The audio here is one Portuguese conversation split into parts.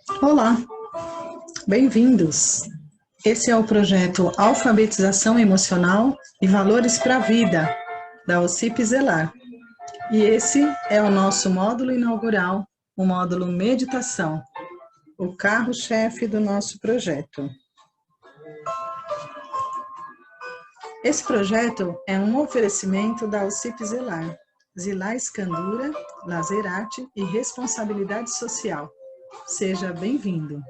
Olá, bem-vindos. Esse é o projeto Alfabetização Emocional e Valores para a Vida, da OSCP Zelar. E esse é o nosso módulo inaugural, o módulo Meditação, o carro-chefe do nosso projeto. Esse projeto é um oferecimento da OSCP Zelar, Zilá Escandura, Lazer Arte e Responsabilidade Social. Seja bem-vindo.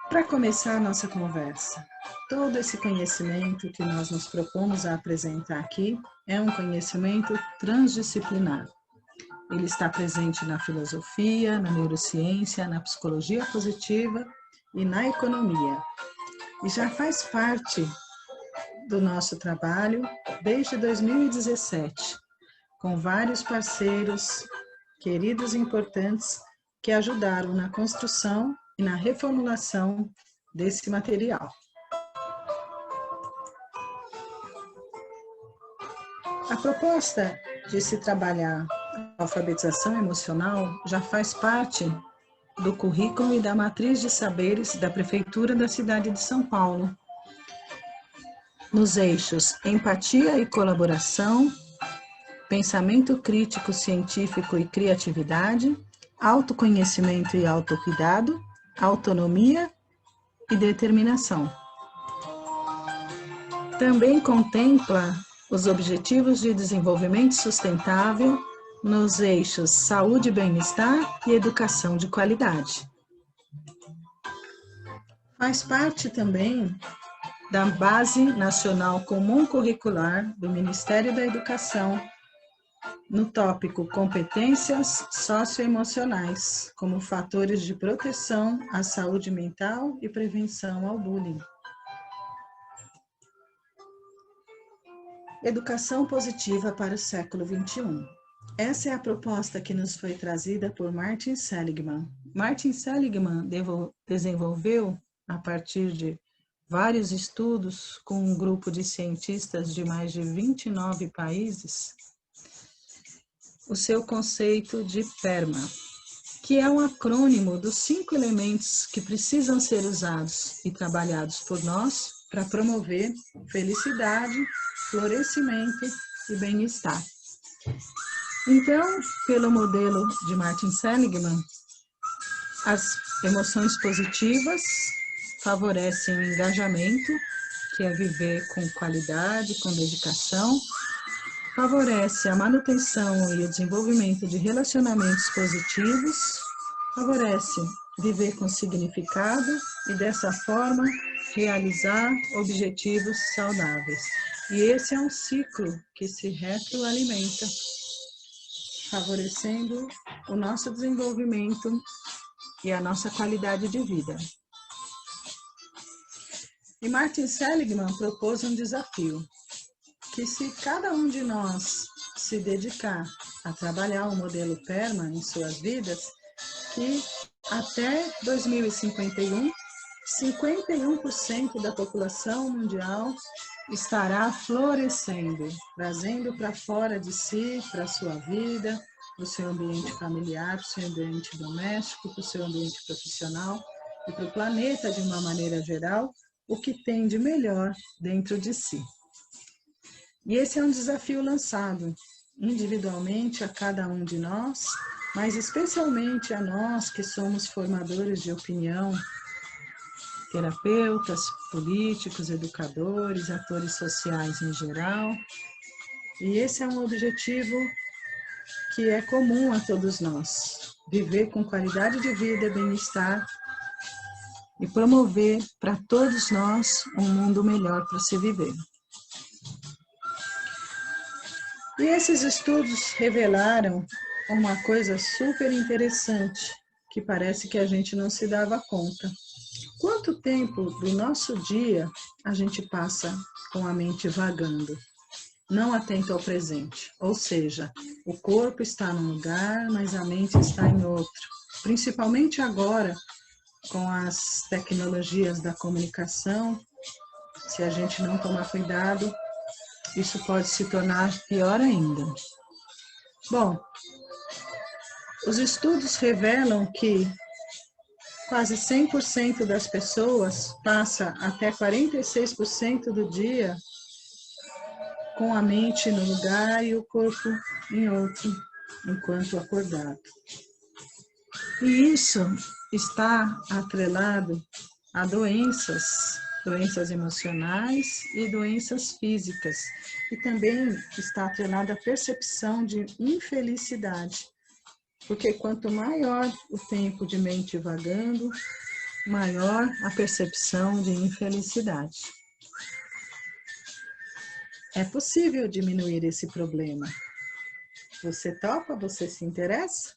Para começar a nossa conversa, todo esse conhecimento que nós nos propomos a apresentar aqui é um conhecimento transdisciplinar. Ele está presente na filosofia, na neurociência, na psicologia positiva e na economia. E já faz parte do nosso trabalho desde 2017, com vários parceiros queridos e importantes que ajudaram na construção e na reformulação desse material. A proposta de se trabalhar a alfabetização emocional já faz parte do currículo e da matriz de saberes da Prefeitura da cidade de São Paulo, nos eixos empatia e colaboração, pensamento crítico, científico e criatividade, autoconhecimento e autocuidado, autonomia e determinação. Também contempla os Objetivos de Desenvolvimento Sustentável nos eixos saúde e bem-estar e educação de qualidade. Faz parte também da Base Nacional Comum Curricular do Ministério da Educação, no tópico Competências Socioemocionais, como fatores de proteção à saúde mental e prevenção ao bullying. Educação positiva para o século XXI. Essa é a proposta que nos foi trazida por Martin Seligman. Martin Seligman desenvolveu, a partir de vários estudos com um grupo de cientistas de mais de 29 países, o seu conceito de PERMA, que é um acrônimo dos 5 elementos que precisam ser usados e trabalhados por nós para promover felicidade, florescimento e bem-estar. Então, pelo modelo de Martin Seligman, as emoções positivas favorecem o engajamento, que é viver com qualidade, com dedicação, favorece a manutenção e o desenvolvimento de relacionamentos positivos, favorece viver com significado e, dessa forma, realizar objetivos saudáveis. E esse é um ciclo que se retroalimenta, favorecendo o nosso desenvolvimento e a nossa qualidade de vida. E Martin Seligman propôs um desafio, que se cada um de nós se dedicar a trabalhar o modelo PERMA em suas vidas, que até 2051, 51% da população mundial estará florescendo, trazendo para fora de si, para a sua vida, para o seu ambiente familiar, para o seu ambiente doméstico, para o seu ambiente profissional e para o planeta de uma maneira geral, o que tem de melhor dentro de si. E esse é um desafio lançado individualmente a cada um de nós, mas especialmente a nós que somos formadores de opinião, terapeutas, políticos, educadores, atores sociais em geral. E esse é um objetivo que é comum a todos nós: viver com qualidade de vida e bem-estar e promover para todos nós um mundo melhor para se viver. E esses estudos revelaram uma coisa super interessante, que parece que a gente não se dava conta. Quanto tempo do nosso dia a gente passa com a mente vagando, não atento ao presente? Ou seja, o corpo está num lugar, mas a mente está em outro. Principalmente agora, com as tecnologias da comunicação, se a gente não tomar cuidado, isso pode se tornar pior ainda. Bom, Os estudos revelam que quase 100% das pessoas passa até 46% do dia com a mente no lugar e o corpo em outro, enquanto acordado. E isso está atrelado a doenças emocionais e doenças físicas. E também está atrelado à percepção de infelicidade. Porque quanto maior o tempo de mente vagando, maior a percepção de infelicidade. É possível diminuir esse problema. Você topa? Você se interessa?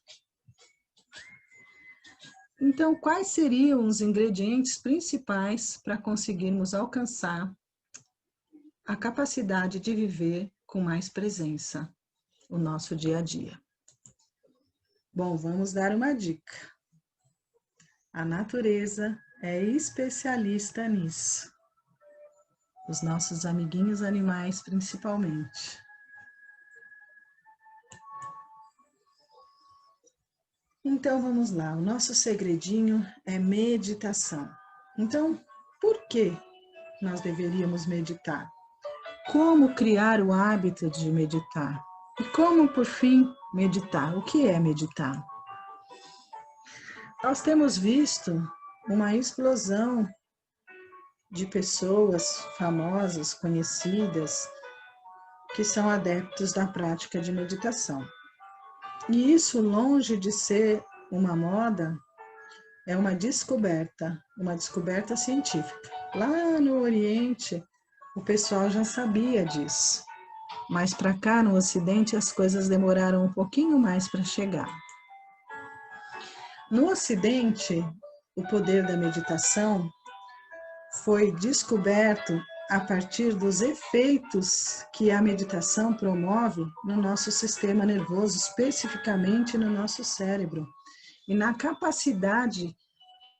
Então, quais seriam os ingredientes principais para conseguirmos alcançar a capacidade de viver com mais presença o nosso dia a dia? Bom, vamos dar uma dica. A natureza é especialista nisso. Os nossos amiguinhos animais, principalmente. Então, vamos lá. O nosso segredinho é meditação. Então, por que nós deveríamos meditar? Como criar o hábito de meditar? E como, por fim, meditar? O que é meditar? Nós temos visto uma explosão de pessoas famosas, conhecidas, que são adeptos da prática de meditação. E isso, longe de ser uma moda, é uma descoberta científica. Lá no Oriente, o pessoal já sabia disso, mas para cá, no Ocidente, as coisas demoraram um pouquinho mais para chegar. No Ocidente, o poder da meditação foi descoberto a partir dos efeitos que a meditação promove no nosso sistema nervoso, especificamente no nosso cérebro, e na capacidade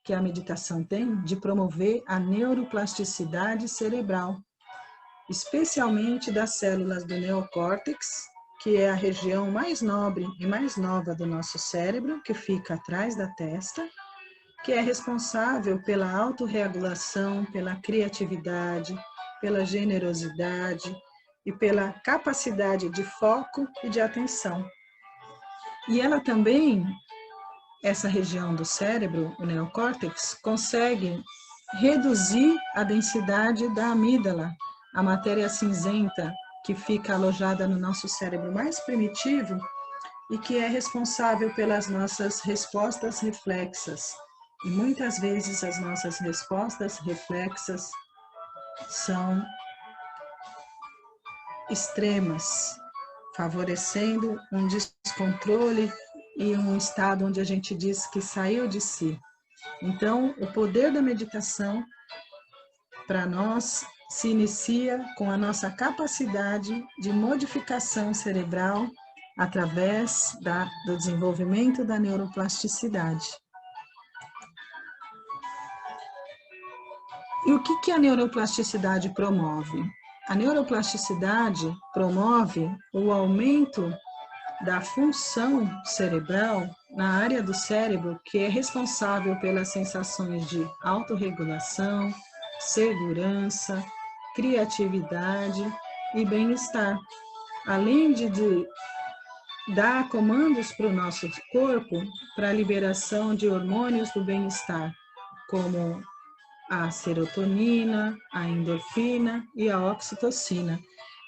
que a meditação tem de promover a neuroplasticidade cerebral, especialmente das células do neocórtex, que é a região mais nobre e mais nova do nosso cérebro, que fica atrás da testa, que é responsável pela autorregulação, pela criatividade, pela generosidade e pela capacidade de foco e de atenção. E ela também, essa região do cérebro, o neocórtex, consegue reduzir a densidade da amígdala, a matéria cinzenta que fica alojada no nosso cérebro mais primitivo e que é responsável pelas nossas respostas reflexas. E muitas vezes as nossas respostas reflexas são extremas, favorecendo um descontrole e um estado onde a gente diz que saiu de si. Então, o poder da meditação para nós se inicia com a nossa capacidade de modificação cerebral através do desenvolvimento da neuroplasticidade. E o que a neuroplasticidade promove? A neuroplasticidade promove o aumento da função cerebral na área do cérebro que é responsável pelas sensações de autorregulação, segurança, criatividade e bem-estar, além de dar comandos para o nosso corpo para a liberação de hormônios do bem-estar, como a serotonina, a endorfina e a oxitocina.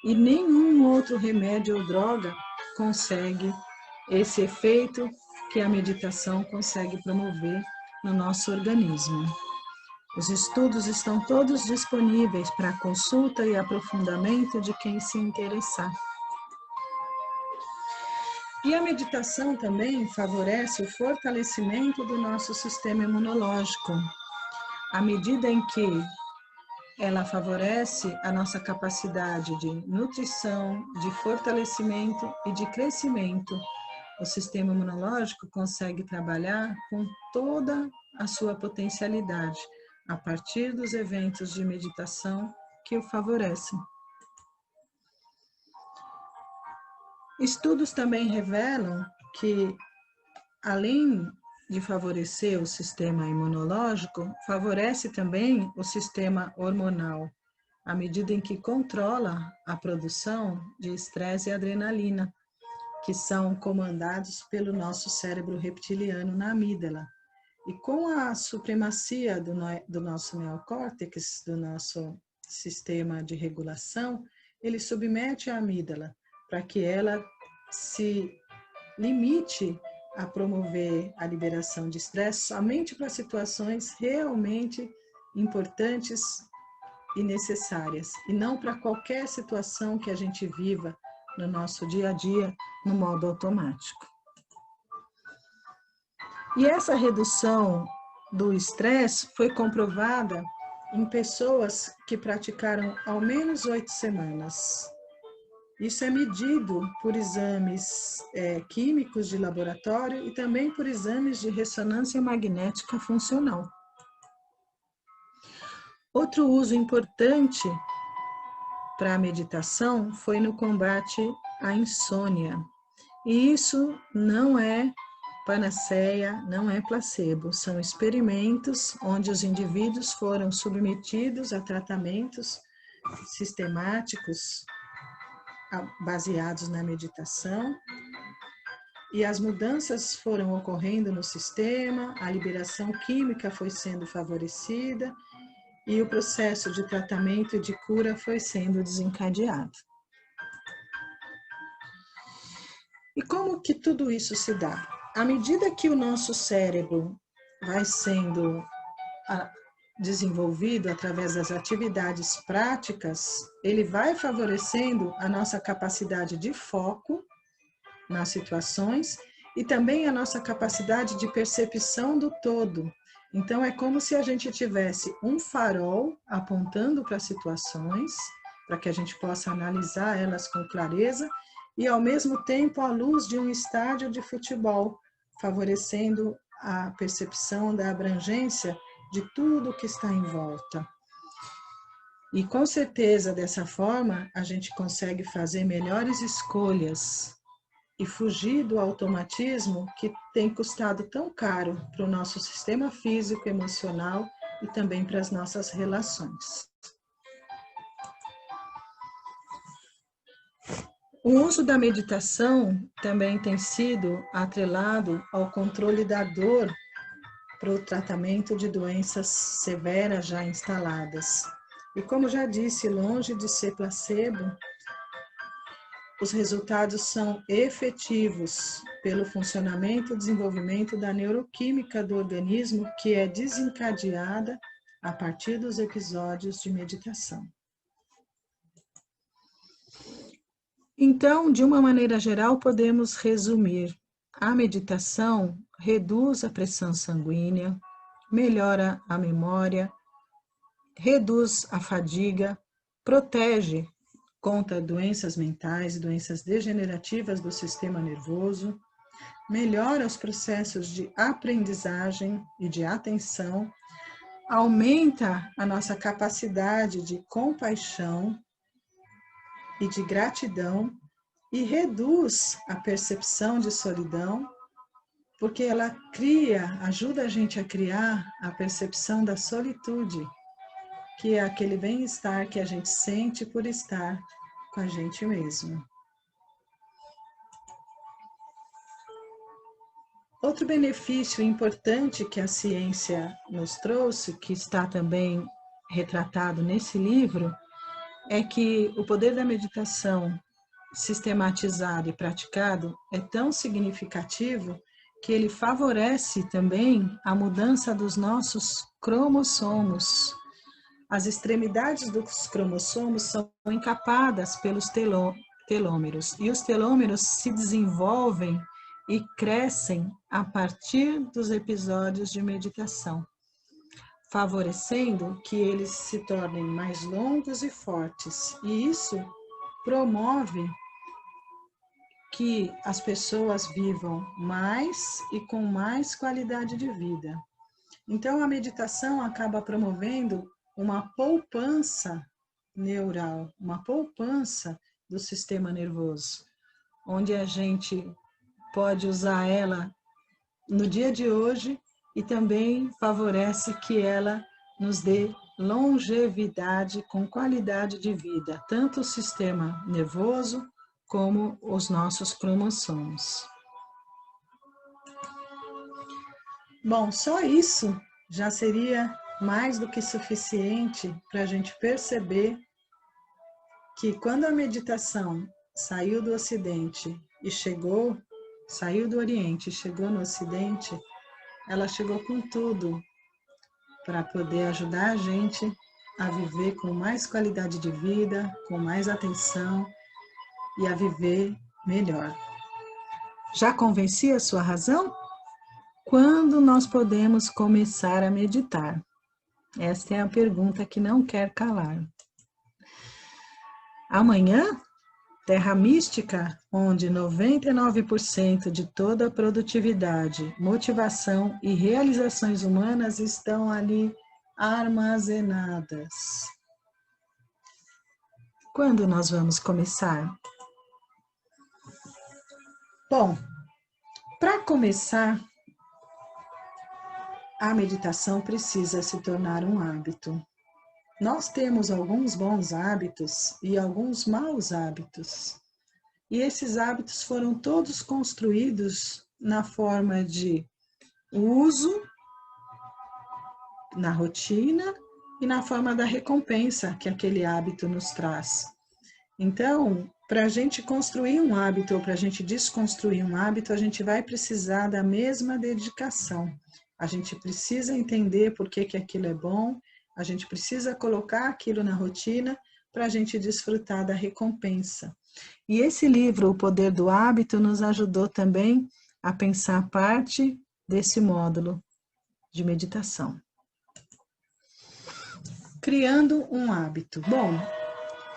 E nenhum outro remédio ou droga consegue esse efeito que a meditação consegue promover no nosso organismo. Os estudos estão todos disponíveis para consulta e aprofundamento de quem se interessar. E a meditação também favorece o fortalecimento do nosso sistema imunológico, à medida em que ela favorece a nossa capacidade de nutrição, de fortalecimento e de crescimento. O sistema imunológico consegue trabalhar com toda a sua potencialidade, a partir dos eventos de meditação que o favorecem. Estudos também revelam que além de favorecer o sistema imunológico, favorece também o sistema hormonal, à medida em que controla a produção de estresse e adrenalina, que são comandados pelo nosso cérebro reptiliano na amígdala. E com a supremacia do nosso neocórtex, do nosso sistema de regulação, ele submete a amígdala para que ela se limite a promover a liberação de estresse somente para situações realmente importantes e necessárias, e não para qualquer situação que a gente viva no nosso dia a dia no modo automático. E essa redução do estresse foi comprovada em pessoas que praticaram ao menos 8 semanas. Isso é medido por exames químicos de laboratório e também por exames de ressonância magnética funcional. Outro uso importante para a meditação foi no combate à insônia. E isso não é panaceia, não é placebo, são experimentos onde os indivíduos foram submetidos a tratamentos sistemáticos baseados na meditação, e as mudanças foram ocorrendo no sistema, a liberação química foi sendo favorecida e o processo de tratamento e de cura foi sendo desencadeado. E como que tudo isso se dá? À medida que o nosso cérebro vai sendo desenvolvido através das atividades práticas, ele vai favorecendo a nossa capacidade de foco nas situações e também a nossa capacidade de percepção do todo. Então, é como se a gente tivesse um farol apontando para situações, para que a gente possa analisar elas com clareza, e ao mesmo tempo a luz de um estádio de futebol, favorecendo a percepção da abrangência de tudo que está em volta. E com certeza, dessa forma, a gente consegue fazer melhores escolhas e fugir do automatismo que tem custado tão caro para o nosso sistema físico, emocional e também para as nossas relações. O uso da meditação também tem sido atrelado ao controle da dor para o tratamento de doenças severas já instaladas. E como já disse, longe de ser placebo, os resultados são efetivos pelo funcionamento e desenvolvimento da neuroquímica do organismo, que é desencadeada a partir dos episódios de meditação. Então, de uma maneira geral, podemos resumir: a meditação reduz a pressão sanguínea, melhora a memória, reduz a fadiga, protege contra doenças mentais, doenças degenerativas do sistema nervoso, melhora os processos de aprendizagem e de atenção, aumenta a nossa capacidade de compaixão e de gratidão e reduz a percepção de solidão, porque ela ajuda a gente a criar a percepção da solitude, que é aquele bem-estar que a gente sente por estar com a gente mesmo. Outro benefício importante que a ciência nos trouxe, que está também retratado nesse livro, é que o poder da meditação sistematizado e praticado é tão significativo que ele favorece também a mudança dos nossos cromossomos. As extremidades dos cromossomos são encapadas pelos telômeros, e os telômeros se desenvolvem e crescem a partir dos episódios de meditação, favorecendo que eles se tornem mais longos e fortes. E isso promove que as pessoas vivam mais e com mais qualidade de vida. Então, a meditação acaba promovendo uma poupança neural, uma poupança do sistema nervoso, onde a gente pode usar ela no dia de hoje e também favorece que ela nos dê longevidade com qualidade de vida, tanto o sistema nervoso como os nossos cromossomos. Bom, só isso já seria mais do que suficiente para a gente perceber que quando a meditação saiu do Ocidente e saiu do Oriente e chegou no Ocidente, ela chegou com tudo para poder ajudar a gente a viver com mais qualidade de vida, com mais atenção e a viver melhor. Já convenci a sua razão? Quando nós podemos começar a meditar? Esta é a pergunta que não quer calar. Amanhã, Terra Mística, onde 99% de toda a produtividade, motivação e realizações humanas estão ali armazenadas. Quando nós vamos começar? Bom, para começar, a meditação precisa se tornar um hábito. Nós temos alguns bons hábitos e alguns maus hábitos. E esses hábitos foram todos construídos na forma de uso, na rotina e na forma da recompensa que aquele hábito nos traz. Então, para a gente construir um hábito ou para a gente desconstruir um hábito, a gente vai precisar da mesma dedicação. A gente precisa entender por que aquilo é bom, a gente precisa colocar aquilo na rotina para a gente desfrutar da recompensa. E esse livro, O Poder do Hábito, nos ajudou também a pensar parte desse módulo de meditação. Criando um hábito. Bom,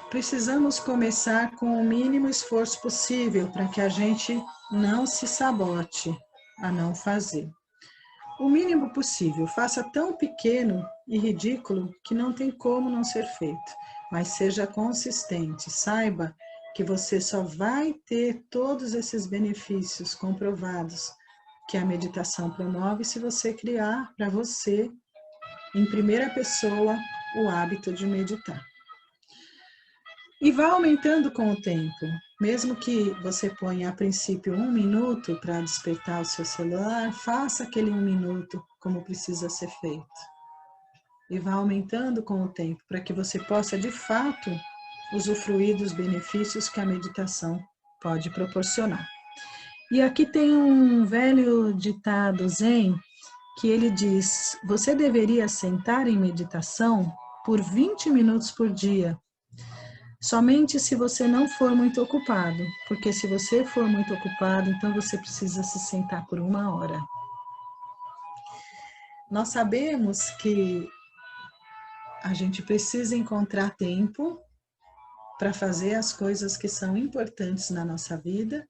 precisamos começar com o mínimo esforço possível para que a gente não se sabote a não fazer. O mínimo possível, faça tão pequeno e ridículo que não tem como não ser feito, mas seja consistente, saiba que você só vai ter todos esses benefícios comprovados que a meditação promove se você criar para você, em primeira pessoa, o hábito de meditar. E vá aumentando com o tempo. Mesmo que você ponha a princípio 1 minuto para despertar o seu celular, faça aquele 1 minuto como precisa ser feito. E vá aumentando com o tempo para que você possa de fato usufruir dos benefícios que a meditação pode proporcionar. E aqui tem um velho ditado zen que ele diz: você deveria sentar em meditação por 20 minutos por dia. Somente se você não for muito ocupado, porque se você for muito ocupado, então você precisa se sentar por 1 hora. Nós sabemos que a gente precisa encontrar tempo para fazer as coisas que são importantes na nossa vida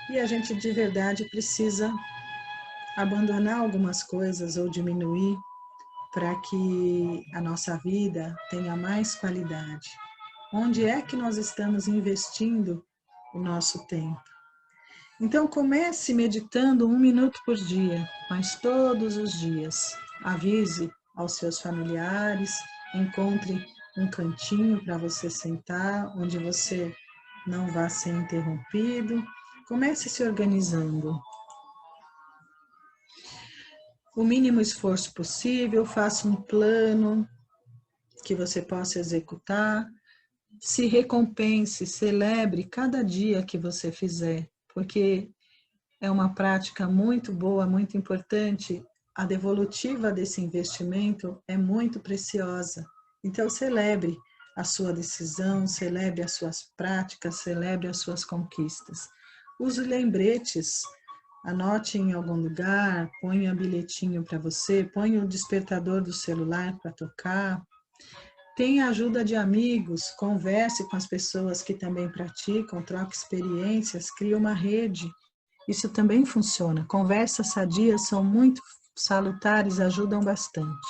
e a gente de verdade precisa abandonar algumas coisas ou diminuir para que a nossa vida tenha mais qualidade. Onde é que nós estamos investindo o nosso tempo? Então comece meditando 1 minuto por dia, mas todos os dias. Avise aos seus familiares, encontre um cantinho para você sentar, onde você não vá ser interrompido. Comece se organizando. O mínimo esforço possível, faça um plano que você possa executar. Se recompense, celebre cada dia que você fizer, porque é uma prática muito boa, muito importante. A devolutiva desse investimento é muito preciosa. Então, celebre a sua decisão, celebre as suas práticas, celebre as suas conquistas. Use lembretes, anote em algum lugar, ponha bilhetinho para você, ponha o despertador do celular para tocar. Tenha ajuda de amigos, converse com as pessoas que também praticam, troque experiências, crie uma rede. Isso também funciona. Conversas sadias são muito salutares, ajudam bastante.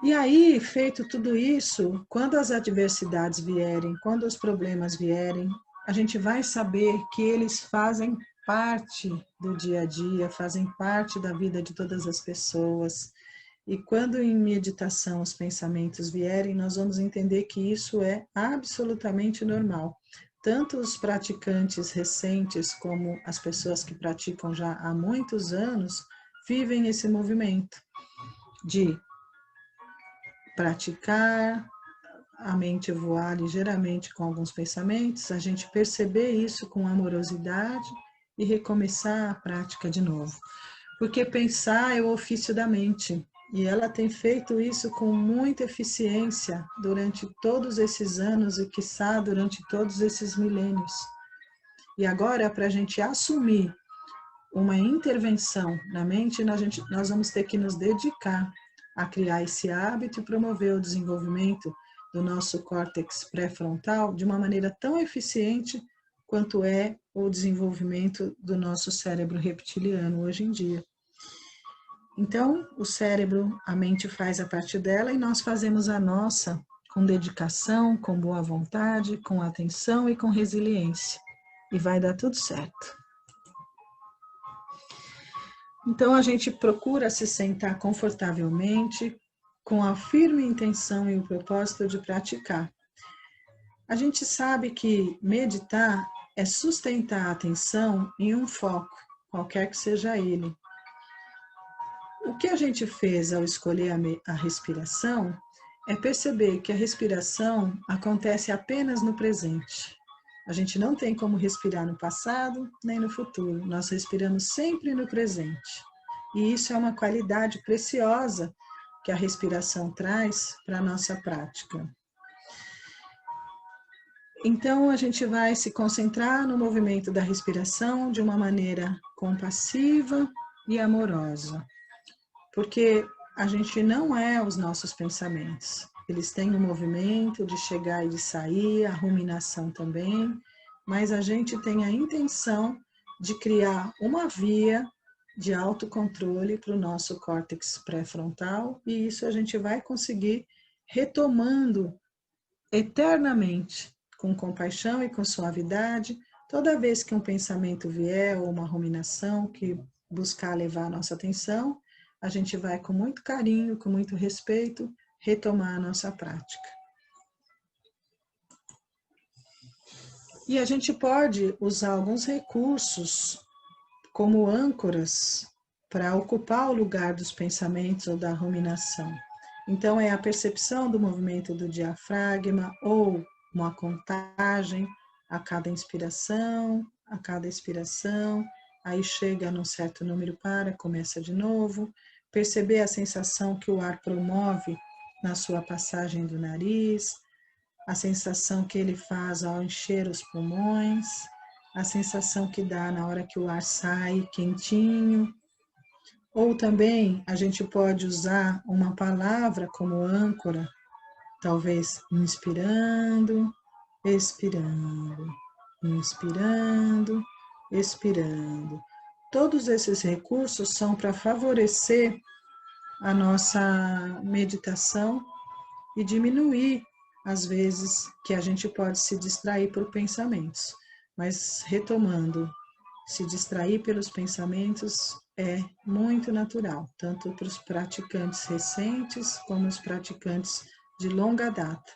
E aí, feito tudo isso, quando as adversidades vierem, quando os problemas vierem, a gente vai saber que eles fazem parte do dia a dia, fazem parte da vida de todas as pessoas. E quando em meditação os pensamentos vierem, nós vamos entender que isso é absolutamente normal. Tanto os praticantes recentes como as pessoas que praticam já há muitos anos vivem esse movimento de praticar, a mente voar ligeiramente com alguns pensamentos, a gente perceber isso com amorosidade e recomeçar a prática de novo. Porque pensar é o ofício da mente, e ela tem feito isso com muita eficiência durante todos esses anos e, quiçá, durante todos esses milênios. E agora, para a gente assumir uma intervenção na mente, nós vamos ter que nos dedicar a criar esse hábito e promover o desenvolvimento do nosso córtex pré-frontal de uma maneira tão eficiente quanto é o desenvolvimento do nosso cérebro reptiliano hoje em dia. Então, o cérebro, a mente faz a parte dela e nós fazemos a nossa com dedicação, com boa vontade, com atenção e com resiliência. E vai dar tudo certo. Então, a gente procura se sentar confortavelmente, com a firme intenção e o propósito de praticar. A gente sabe que meditar é sustentar a atenção em um foco, qualquer que seja ele. O que a gente fez ao escolher a respiração é perceber que a respiração acontece apenas no presente. A gente não tem como respirar no passado nem no futuro, nós respiramos sempre no presente. E isso é uma qualidade preciosa que a respiração traz para a nossa prática. Então, a gente vai se concentrar no movimento da respiração de uma maneira compassiva e amorosa. Porque a gente não é os nossos pensamentos. Eles têm um movimento de chegar e de sair, a ruminação também, mas a gente tem a intenção de criar uma via de autocontrole para o nosso córtex pré-frontal, e isso a gente vai conseguir retomando eternamente, com compaixão e com suavidade, toda vez que um pensamento vier ou uma ruminação que buscar levar a nossa atenção, a gente vai com muito carinho, com muito respeito, retomar a nossa prática. E a gente pode usar alguns recursos como âncoras para ocupar o lugar dos pensamentos ou da ruminação. Então, é a percepção do movimento do diafragma ou uma contagem a cada inspiração, a cada expiração, aí chega num certo número começa de novo, perceber a sensação que o ar promove na sua passagem do nariz, a sensação que ele faz ao encher os pulmões, a sensação que dá na hora que o ar sai quentinho. Ou também a gente pode usar uma palavra como âncora, talvez inspirando, expirando, inspirando, expirando. Todos esses recursos são para favorecer a nossa meditação e diminuir as vezes que a gente pode se distrair por pensamentos. Mas retomando, se distrair pelos pensamentos é muito natural, tanto para os praticantes recentes como os praticantes de longa data.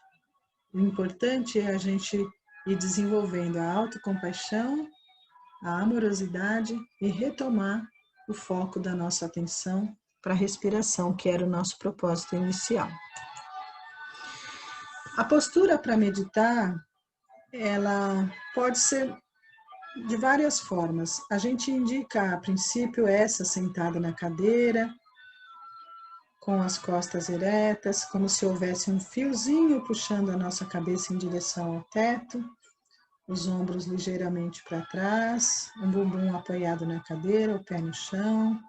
O importante é a gente ir desenvolvendo a autocompaixão, a amorosidade e retomar o foco da nossa atenção para a respiração, que era o nosso propósito inicial. A postura para meditar, ela pode ser de várias formas. A gente indica, a princípio, essa sentada na cadeira, com as costas eretas, como se houvesse um fiozinho puxando a nossa cabeça em direção ao teto, os ombros ligeiramente para trás, um bumbum apoiado na cadeira, o pé no chão.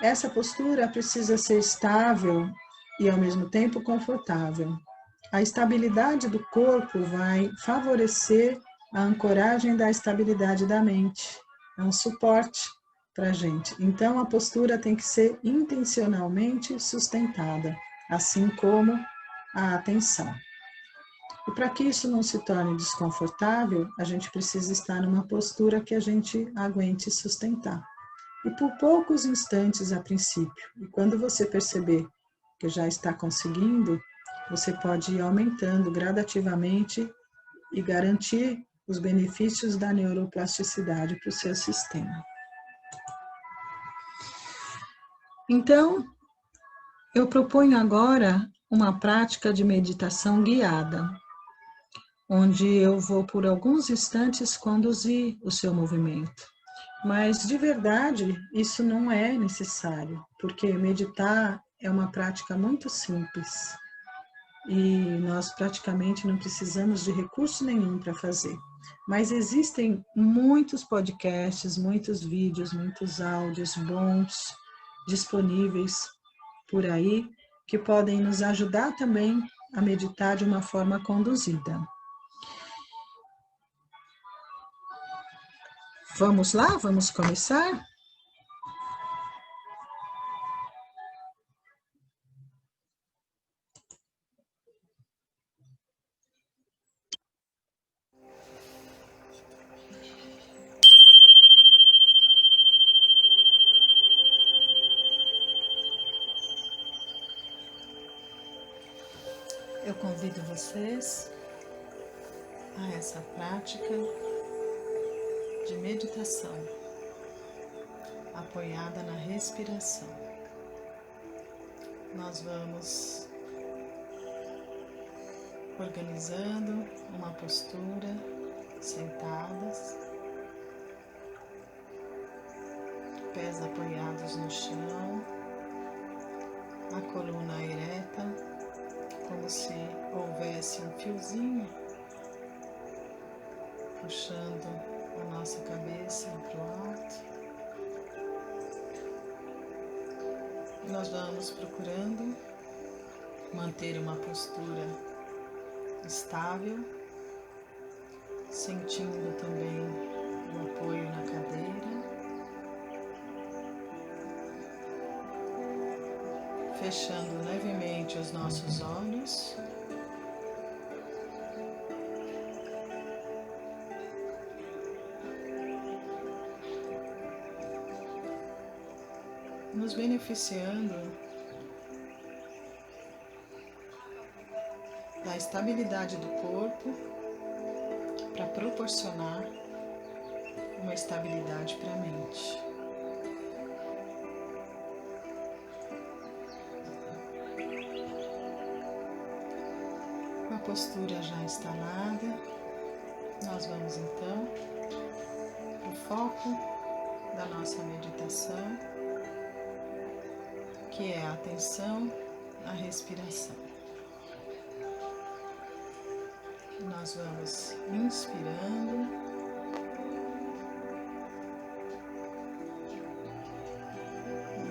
Essa postura precisa ser estável e, ao mesmo tempo, confortável. A estabilidade do corpo vai favorecer a ancoragem da estabilidade da mente. É um suporte para a gente. Então, a postura tem que ser intencionalmente sustentada, assim como a atenção. E para que isso não se torne desconfortável, a gente precisa estar numa postura que a gente aguente sustentar. E por poucos instantes a princípio. E quando você perceber que já está conseguindo, você pode ir aumentando gradativamente e garantir os benefícios da neuroplasticidade para o seu sistema. Então, eu proponho agora uma prática de meditação guiada, onde eu vou por alguns instantes conduzir o seu movimento. Mas, de verdade, isso não é necessário, porque meditar é uma prática muito simples e nós praticamente não precisamos de recurso nenhum para fazer. Mas existem muitos podcasts, muitos vídeos, muitos áudios bons disponíveis por aí que podem nos ajudar também a meditar de uma forma conduzida. Vamos lá? Vamos começar? Eu convido vocês a essa prática de meditação apoiada na respiração. Nós vamos organizando uma postura, sentadas, pés apoiados no chão, a coluna ereta, como se houvesse um fiozinho puxando a nossa cabeça para o alto. Nós vamos procurando manter uma postura estável, sentindo também o apoio na cadeira, fechando levemente os nossos olhos. Nos beneficiando da estabilidade do corpo para proporcionar uma estabilidade para a mente. Com a postura já instalada, nós vamos então para o foco da nossa meditação, que é a atenção à respiração. Nós vamos inspirando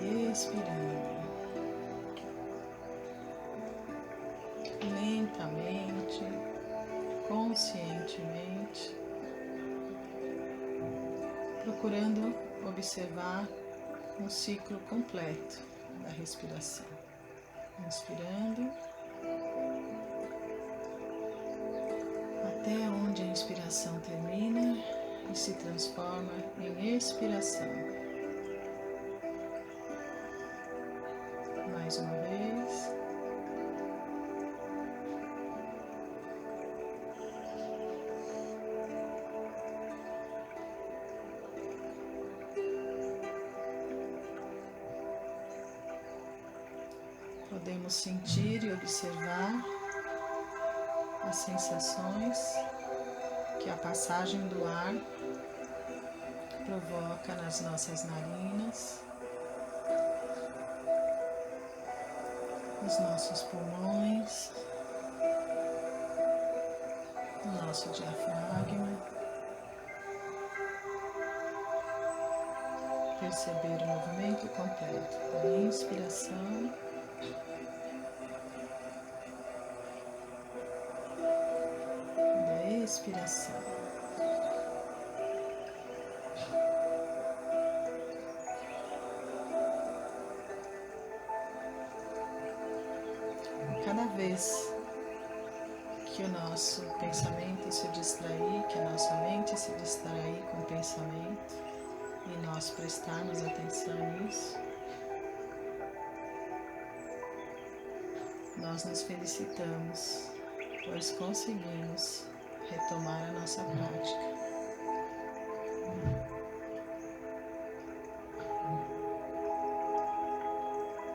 e expirando lentamente, conscientemente, procurando observar um ciclo completo da respiração. Inspirando até onde a inspiração termina e se transforma em expiração. Mais uma vez. Podemos sentir e observar as sensações que a passagem do ar provoca nas nossas narinas, nos nossos pulmões, no nosso diafragma. Perceber o movimento completo da inspiração e da expiração. Cada vez que o nosso pensamento se distrair, que a nossa mente se distrair com o pensamento e nós prestarmos atenção nisso, nós nos felicitamos, pois conseguimos retomar a nossa prática.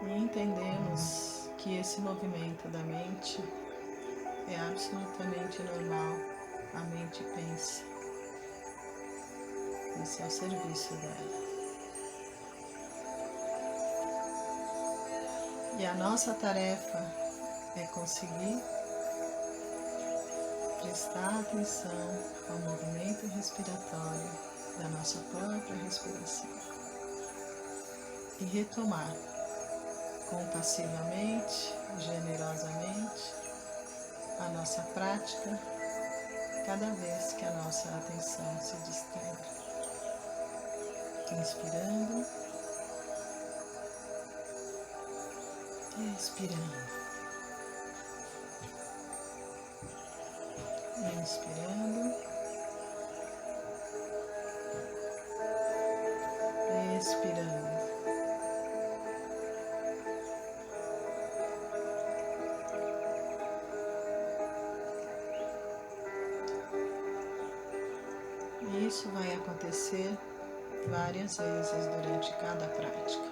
E entendemos que esse movimento da mente é absolutamente normal. A mente pensa. Esse é o serviço dela. E a nossa tarefa é conseguir prestar atenção ao movimento respiratório da nossa própria respiração e retomar compassivamente, generosamente, a nossa prática cada vez que a nossa atenção se distrai. Inspirando, expirando, inspirando, expirando. E isso vai acontecer várias vezes durante cada prática.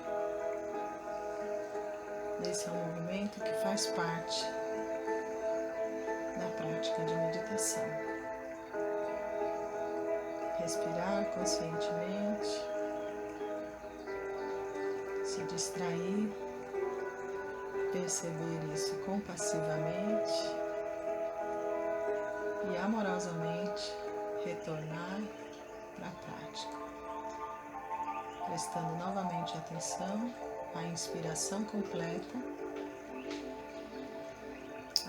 Esse é um movimento que faz parte da prática de meditação. Respirar conscientemente, se distrair, perceber isso compassivamente e amorosamente retornar para a prática, prestando novamente atenção à inspiração completa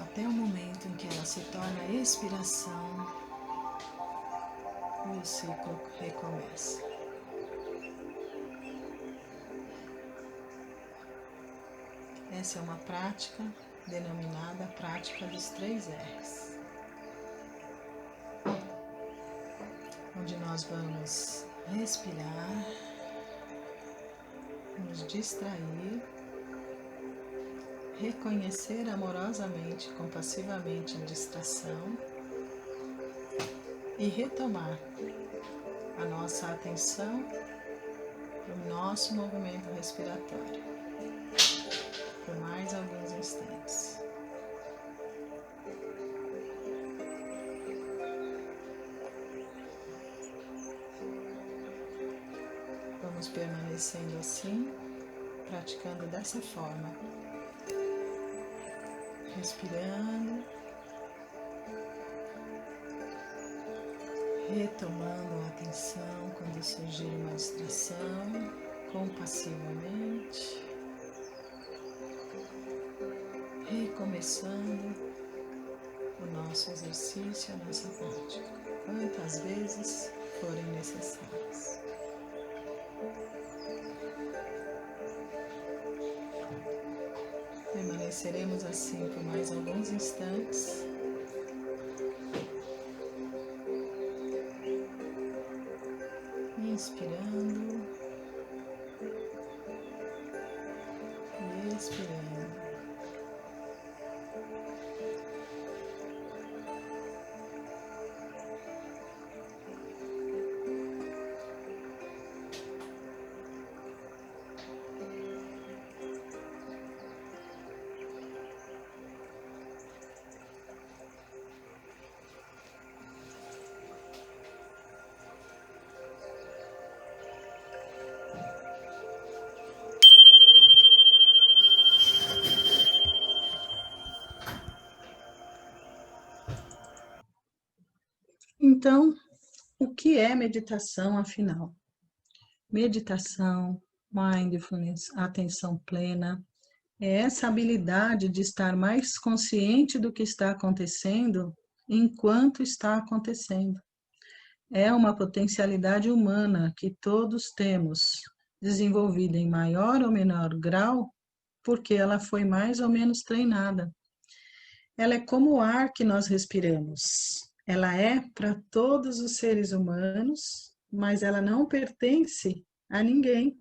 até o momento em que ela se torna expiração e o ciclo recomeça. Essa é uma prática denominada prática dos 3 R's, onde nós vamos respirar, nos distrair, reconhecer amorosamente, compassivamente a distração e retomar a nossa atenção para o nosso movimento respiratório por mais alguns instantes. Vamos permanecendo assim, praticando dessa forma, respirando, retomando a atenção quando surgir uma distração, compassivamente, recomeçando o nosso exercício, a nossa prática, quantas vezes forem necessárias. Permaneceremos assim por mais alguns instantes. Inspirando e expirando. Então, o que é meditação, afinal? Meditação, mindfulness, atenção plena, é essa habilidade de estar mais consciente do que está acontecendo enquanto está acontecendo. É uma potencialidade humana que todos temos, desenvolvida em maior ou menor grau, porque ela foi mais ou menos treinada. ela é como o ar que nós respiramos. Ela é para todos os seres humanos, mas ela não pertence a ninguém.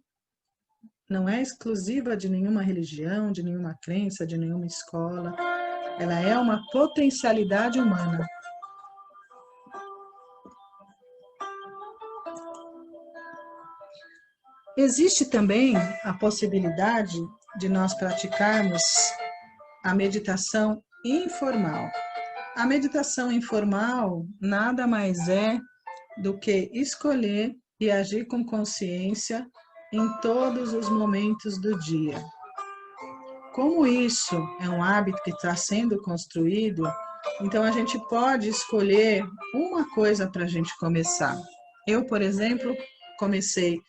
Não é exclusiva de nenhuma religião, de nenhuma crença, de nenhuma escola. Ela é uma potencialidade humana. Existe também a possibilidade de nós praticarmos a meditação informal. A meditação informal nada mais é do que escolher e agir com consciência em todos os momentos do dia. Como isso é um hábito que está sendo construído, então a gente pode escolher uma coisa para a gente começar. Eu, por exemplo, comecei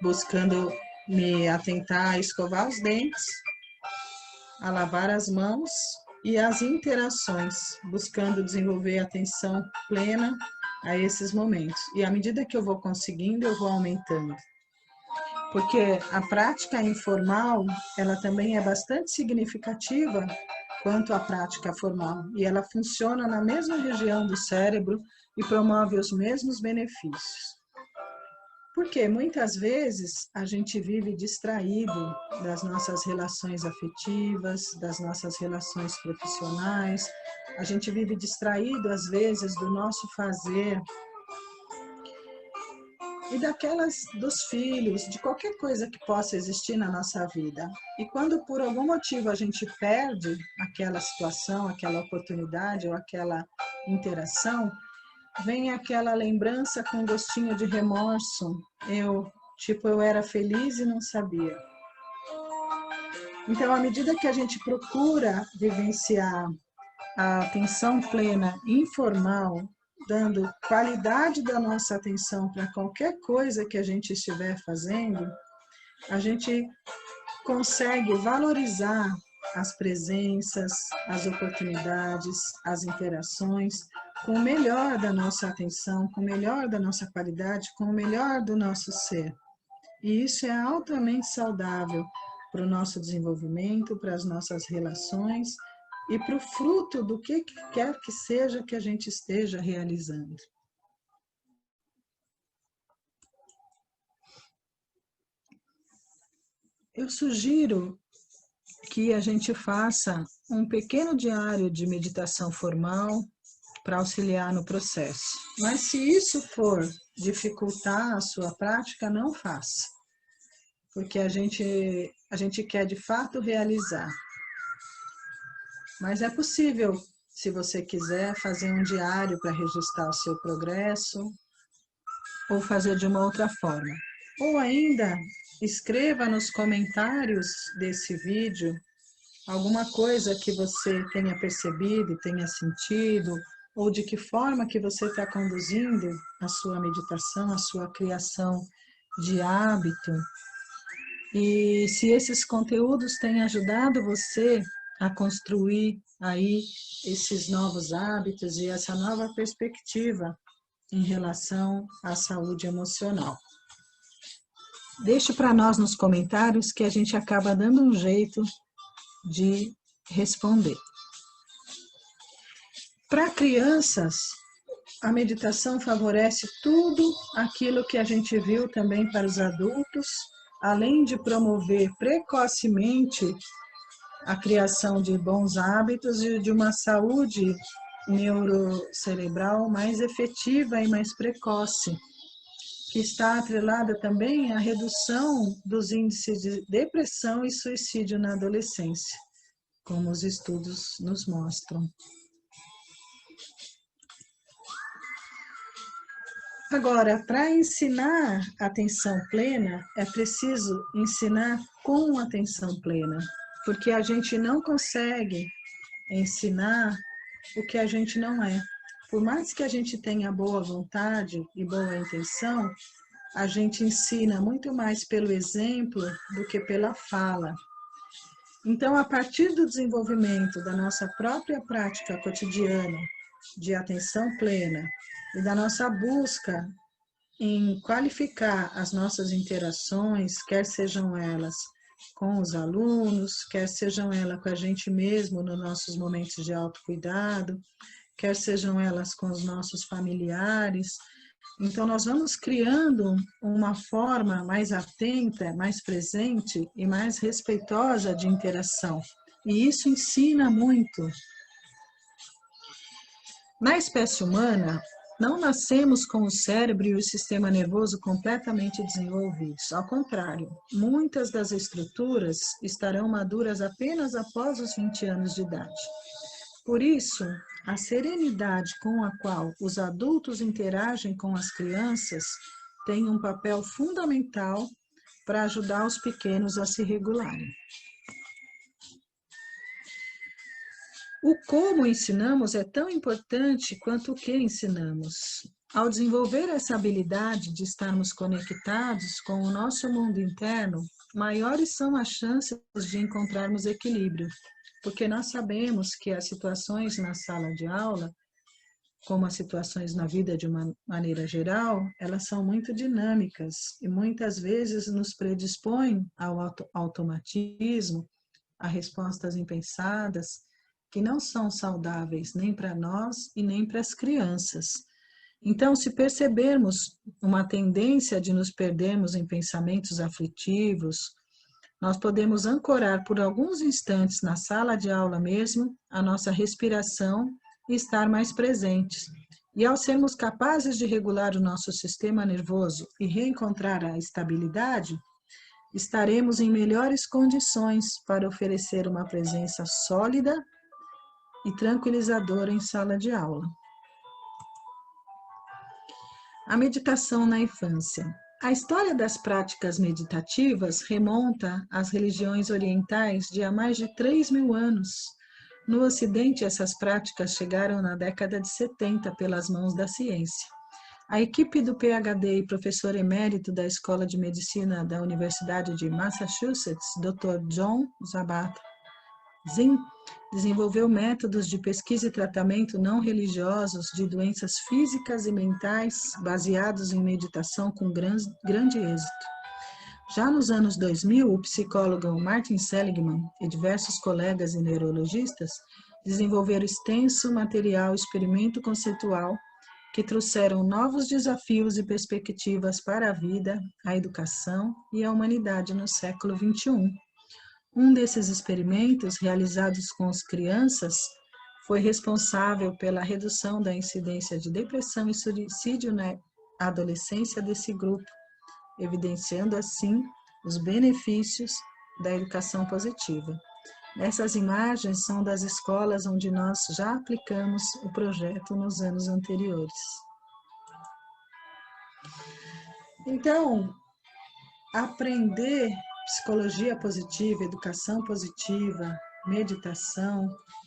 buscando me atentar a escovar os dentes, a lavar as mãos e as interações, buscando desenvolver atenção plena a esses momentos. E à medida que eu vou conseguindo, eu vou aumentando. Porque a prática informal, ela também é bastante significativa quanto à prática formal. E ela funciona na mesma região do cérebro e promove os mesmos benefícios. Porque muitas vezes a gente vive distraído das nossas relações afetivas, das nossas relações profissionais, a gente vive distraído às vezes do nosso fazer e dos filhos, de qualquer coisa que possa existir na nossa vida. E quando por algum motivo a gente perde aquela situação, aquela oportunidade ou aquela interação, vem aquela lembrança com gostinho de remorso. Eu era feliz e não sabia. Então, à medida que a gente procura vivenciar a atenção plena informal, dando qualidade da nossa atenção para qualquer coisa que a gente estiver fazendo, a gente consegue valorizar as presenças, as oportunidades, as interações, com o melhor da nossa atenção, com o melhor da nossa qualidade, com o melhor do nosso ser. E isso é altamente saudável para o nosso desenvolvimento, para as nossas relações e para o fruto do que quer que seja que a gente esteja realizando. Eu sugiro que a gente faça um pequeno diário de meditação formal para auxiliar no processo. Mas se isso for dificultar a sua prática, não faça, porque a gente quer de fato realizar. Mas é possível, se você quiser, fazer um diário para registrar o seu progresso, ou fazer de uma outra forma. Ou ainda, escreva nos comentários desse vídeo alguma coisa que você tenha percebido, tenha sentido, ou de que forma que você está conduzindo a sua meditação, a sua criação de hábito. E se esses conteúdos têm ajudado você a construir aí esses novos hábitos e essa nova perspectiva em relação à saúde emocional. Deixe para nós nos comentários que a gente acaba dando um jeito de responder. Para crianças, a meditação favorece tudo aquilo que a gente viu também para os adultos, além de promover precocemente a criação de bons hábitos e de uma saúde neurocerebral mais efetiva e mais precoce, que está atrelada também à redução dos índices de depressão e suicídio na adolescência, como os estudos nos mostram. Agora, para ensinar atenção plena, é preciso ensinar com atenção plena, porque a gente não consegue ensinar o que a gente não é. Por mais que a gente tenha boa vontade e boa intenção, a gente ensina muito mais pelo exemplo do que pela fala. Então, a partir do desenvolvimento da nossa própria prática cotidiana de atenção plena e da nossa busca em qualificar as nossas interações, quer sejam elas com os alunos, quer sejam elas com a gente mesmo nos nossos momentos de autocuidado, quer sejam elas com os nossos familiares. Então, nós vamos criando uma forma mais atenta, mais presente e mais respeitosa de interação. E isso ensina muito. Na espécie humana, não nascemos com o cérebro e o sistema nervoso completamente desenvolvidos. Ao contrário, muitas das estruturas estarão maduras apenas após os 20 anos de idade. Por isso, a serenidade com a qual os adultos interagem com as crianças tem um papel fundamental para ajudar os pequenos a se regularem. O como ensinamos é tão importante quanto o que ensinamos. Ao desenvolver essa habilidade de estarmos conectados com o nosso mundo interno, maiores são as chances de encontrarmos equilíbrio, porque nós sabemos que as situações na sala de aula, como as situações na vida de uma maneira geral, elas são muito dinâmicas e muitas vezes nos predispõem ao automatismo, a respostas impensadas, que não são saudáveis nem para nós e nem para as crianças. Então, se percebermos uma tendência de nos perdermos em pensamentos aflitivos, nós podemos ancorar por alguns instantes na sala de aula mesmo a nossa respiração e estar mais presentes. E ao sermos capazes de regular o nosso sistema nervoso e reencontrar a estabilidade, estaremos em melhores condições para oferecer uma presença sólida e tranquilizadora em sala de aula. A meditação na infância. A história das práticas meditativas remonta às religiões orientais de há mais de 3.000 anos. No Ocidente, essas práticas chegaram na década de 70 pelas mãos da ciência. A equipe do PhD e professor emérito da Escola de Medicina da Universidade de Massachusetts, Dr. John Kabat-Zinn, desenvolveu métodos de pesquisa e tratamento não religiosos de doenças físicas e mentais baseados em meditação com grande êxito. Já nos anos 2000, o psicólogo Martin Seligman e diversos colegas e neurologistas desenvolveram extenso material experimento conceitual que trouxeram novos desafios e perspectivas para a vida, a educação e a humanidade no século XXI. Um desses experimentos, realizados com as crianças, foi responsável pela redução da incidência de depressão e suicídio na adolescência desse grupo, evidenciando assim os benefícios da educação positiva. Essas imagens são das escolas onde nós já aplicamos o projeto nos anos anteriores. Então, aprender psicologia positiva, educação positiva, meditação,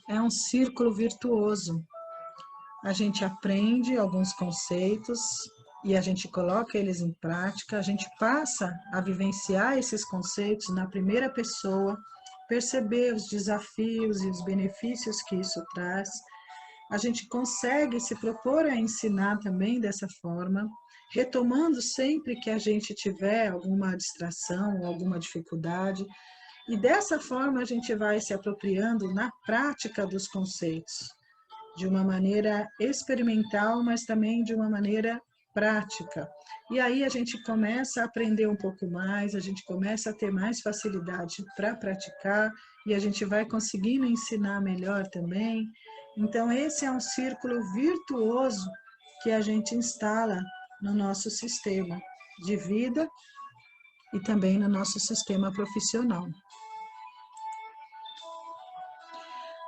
é um círculo virtuoso. A gente aprende alguns conceitos e a gente coloca eles em prática, a gente passa a vivenciar esses conceitos na primeira pessoa, perceber os desafios e os benefícios que isso traz. A gente consegue se propor a ensinar também dessa forma, retomando sempre que a gente tiver alguma distração, alguma dificuldade, e dessa forma a gente vai se apropriando na prática dos conceitos, de uma maneira experimental, mas também de uma maneira prática. E aí a gente começa a aprender um pouco mais, a gente começa a ter mais facilidade para praticar, e a gente vai conseguindo ensinar melhor também. Então, esse é um círculo virtuoso que a gente instala no nosso sistema de vida e também no nosso sistema profissional.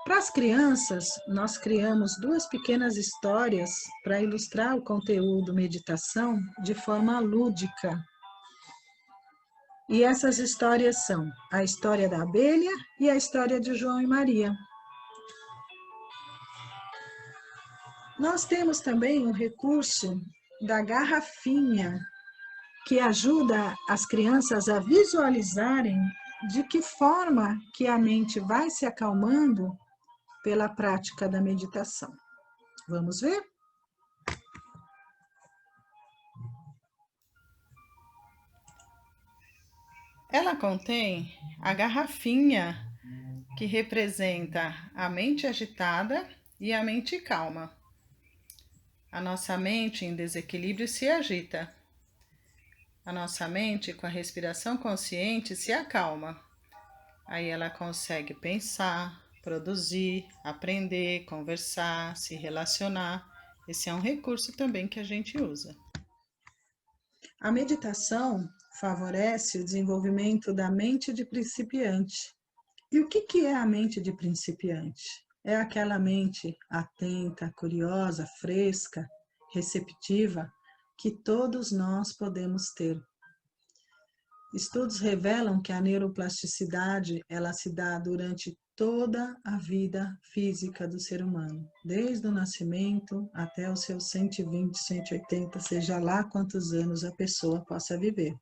Para as crianças, nós criamos 2 pequenas histórias para ilustrar o conteúdo meditação de forma lúdica. E essas histórias são a história da abelha e a história de João e Maria. Nós temos também o recurso da garrafinha, que ajuda as crianças a visualizarem de que forma que a mente vai se acalmando pela prática da meditação. Vamos ver? Ela contém a garrafinha que representa a mente agitada e a mente calma. A nossa mente em desequilíbrio se agita. A nossa mente, com a respiração consciente, se acalma. Aí ela consegue pensar, produzir, aprender, conversar, se relacionar. Esse é um recurso também que a gente usa. A meditação favorece o desenvolvimento da mente de principiante. E o que é a mente de principiante? É aquela mente atenta, curiosa, fresca, receptiva, que todos nós podemos ter. Estudos revelam que a neuroplasticidade ela se dá durante toda a vida física do ser humano, desde o nascimento até os seus 120, 180, seja lá quantos anos a pessoa possa viver.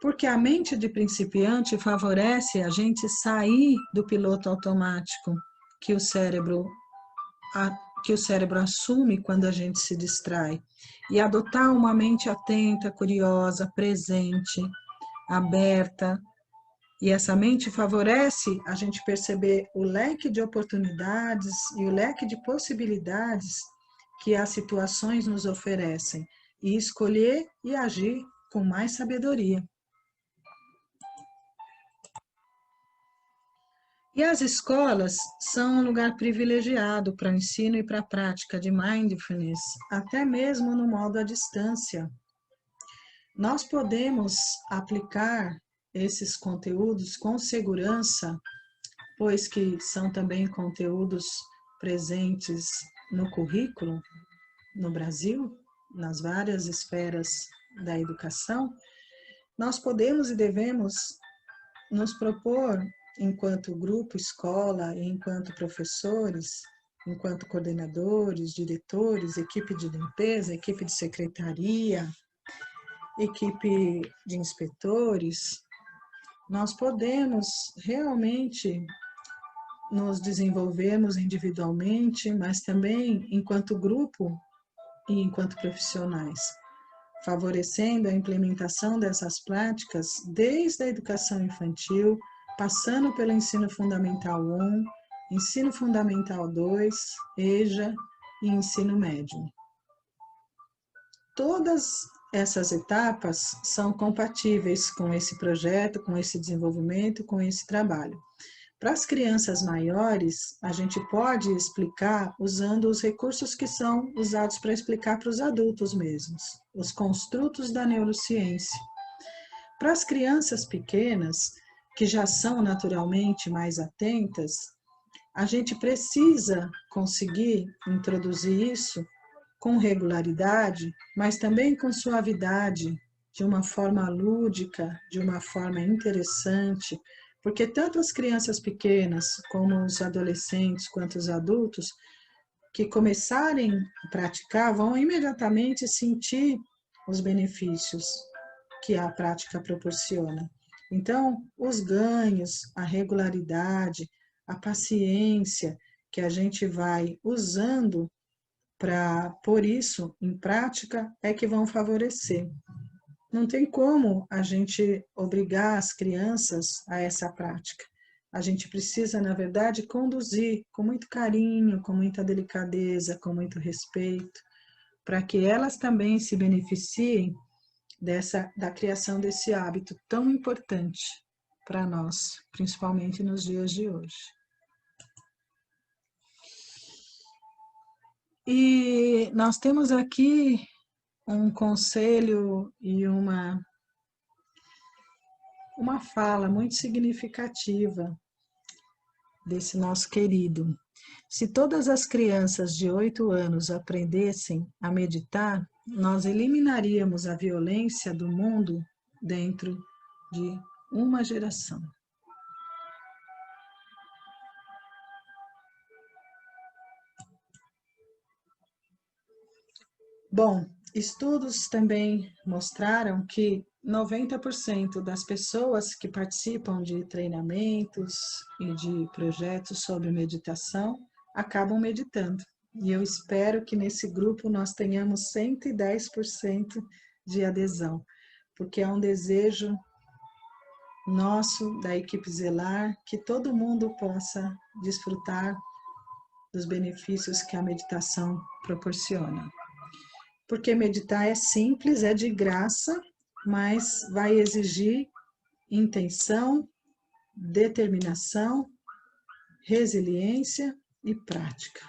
Porque a mente de principiante favorece a gente sair do piloto automático que o cérebro assume quando a gente se distrai e adotar uma mente atenta, curiosa, presente, aberta. E essa mente favorece a gente perceber o leque de oportunidades e o leque de possibilidades que as situações nos oferecem e escolher e agir com mais sabedoria. E as escolas são um lugar privilegiado para o ensino e para a prática de mindfulness, até mesmo no modo à distância. Nós podemos aplicar esses conteúdos com segurança, pois que são também conteúdos presentes no currículo no Brasil, nas várias esferas da educação. Nós podemos e devemos nos propor, enquanto grupo, escola, enquanto professores, enquanto coordenadores, diretores, equipe de limpeza, equipe de secretaria, equipe de inspetores, nós podemos realmente nos desenvolvermos individualmente, mas também enquanto grupo e enquanto profissionais, favorecendo a implementação dessas práticas desde a educação infantil, passando pelo ensino fundamental 1, ensino fundamental 2, EJA e ensino médio. Todas essas etapas são compatíveis com esse projeto, com esse desenvolvimento, com esse trabalho. Para as crianças maiores, a gente pode explicar usando os recursos que são usados para explicar para os adultos mesmos, os construtos da neurociência. Para as crianças pequenas, que já são naturalmente mais atentas, a gente precisa conseguir introduzir isso com regularidade, mas também com suavidade, de uma forma lúdica, de uma forma interessante, porque tanto as crianças pequenas, como os adolescentes, quanto os adultos, que começarem a praticar, vão imediatamente sentir os benefícios que a prática proporciona. Então, os ganhos, a regularidade, a paciência que a gente vai usando para pôr isso em prática é que vão favorecer. Não tem como a gente obrigar as crianças a essa prática. A gente precisa, na verdade, conduzir com muito carinho, com muita delicadeza, com muito respeito, para que elas também se beneficiem da criação desse hábito tão importante para nós, principalmente nos dias de hoje. E nós temos aqui um conselho e uma fala muito significativa desse nosso querido. Se todas as crianças de 8 anos aprendessem a meditar, nós eliminaríamos a violência do mundo dentro de uma geração. Bom, estudos também mostraram que 90% das pessoas que participam de treinamentos e de projetos sobre meditação acabam meditando. E eu espero que nesse grupo nós tenhamos 110% de adesão, porque é um desejo nosso, da equipe Zelar, que todo mundo possa desfrutar dos benefícios que a meditação proporciona. Porque meditar é simples, é de graça, mas vai exigir intenção, determinação, resiliência e prática.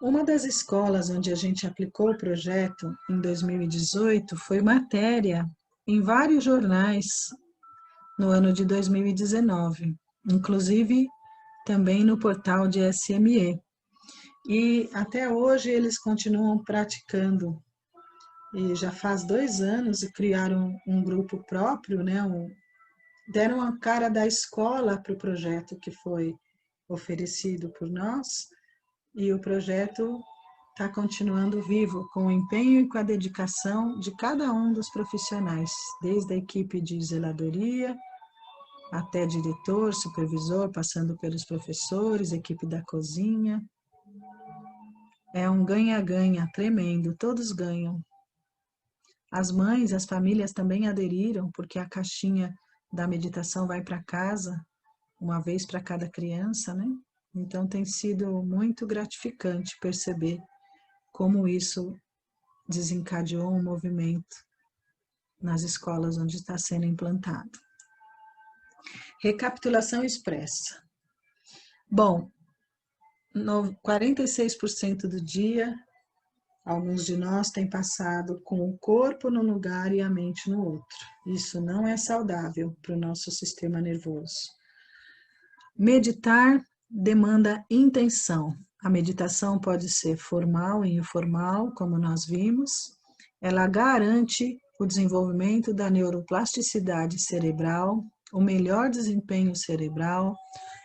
Uma das escolas onde a gente aplicou o projeto em 2018 foi matéria em vários jornais no ano de 2019, inclusive também no portal de SME. E até hoje eles continuam praticando. E já faz 2 anos e criaram um grupo próprio, né? Deram a cara da escola para o projeto que foi oferecido por nós. E o projeto está continuando vivo, com o empenho e com a dedicação de cada um dos profissionais, desde a equipe de zeladoria, até diretor, supervisor, passando pelos professores, equipe da cozinha. É um ganha-ganha tremendo, todos ganham. As mães, as famílias também aderiram, porque a caixinha da meditação vai para casa, uma vez para cada criança, né? Então tem sido muito gratificante perceber como isso desencadeou um movimento nas escolas onde está sendo implantado. Recapitulação expressa. Bom, 46% do dia, alguns de nós têm passado com o corpo num lugar e a mente no outro. Isso não é saudável para o nosso sistema nervoso. Meditar demanda intenção. A meditação pode ser formal e informal, como nós vimos. Ela garante o desenvolvimento da neuroplasticidade cerebral, o melhor desempenho cerebral,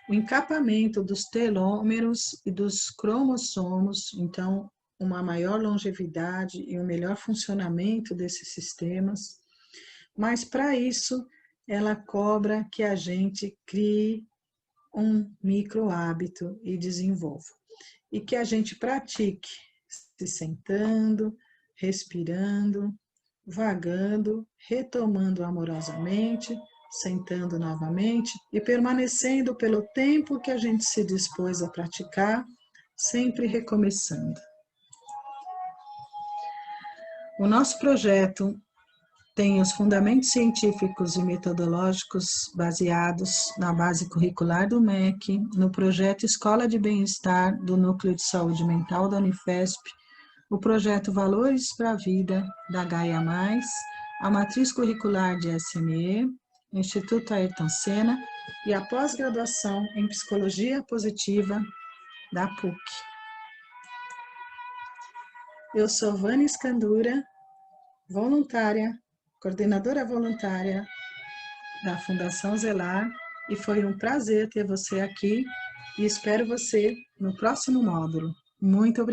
o encapamento dos telômeros e dos cromossomos, então, uma maior longevidade e um melhor funcionamento desses sistemas. Mas, para isso, ela cobra que a gente crie um micro hábito e desenvolva. E que a gente pratique se sentando, respirando, vagando, retomando amorosamente, sentando novamente e permanecendo pelo tempo que a gente se dispôs a praticar, sempre recomeçando. O nosso projeto tem os fundamentos científicos e metodológicos baseados na base curricular do MEC, no projeto Escola de Bem-Estar do Núcleo de Saúde Mental da Unifesp, o projeto Valores para a Vida da Gaia Mais, a matriz curricular de SME, o Instituto Ayrton Senna e a pós-graduação em Psicologia Positiva da PUC. Eu sou Vânia Escandura, voluntária, coordenadora voluntária da Fundação Zelar, e foi um prazer ter você aqui e espero você no próximo módulo. Muito obrigada.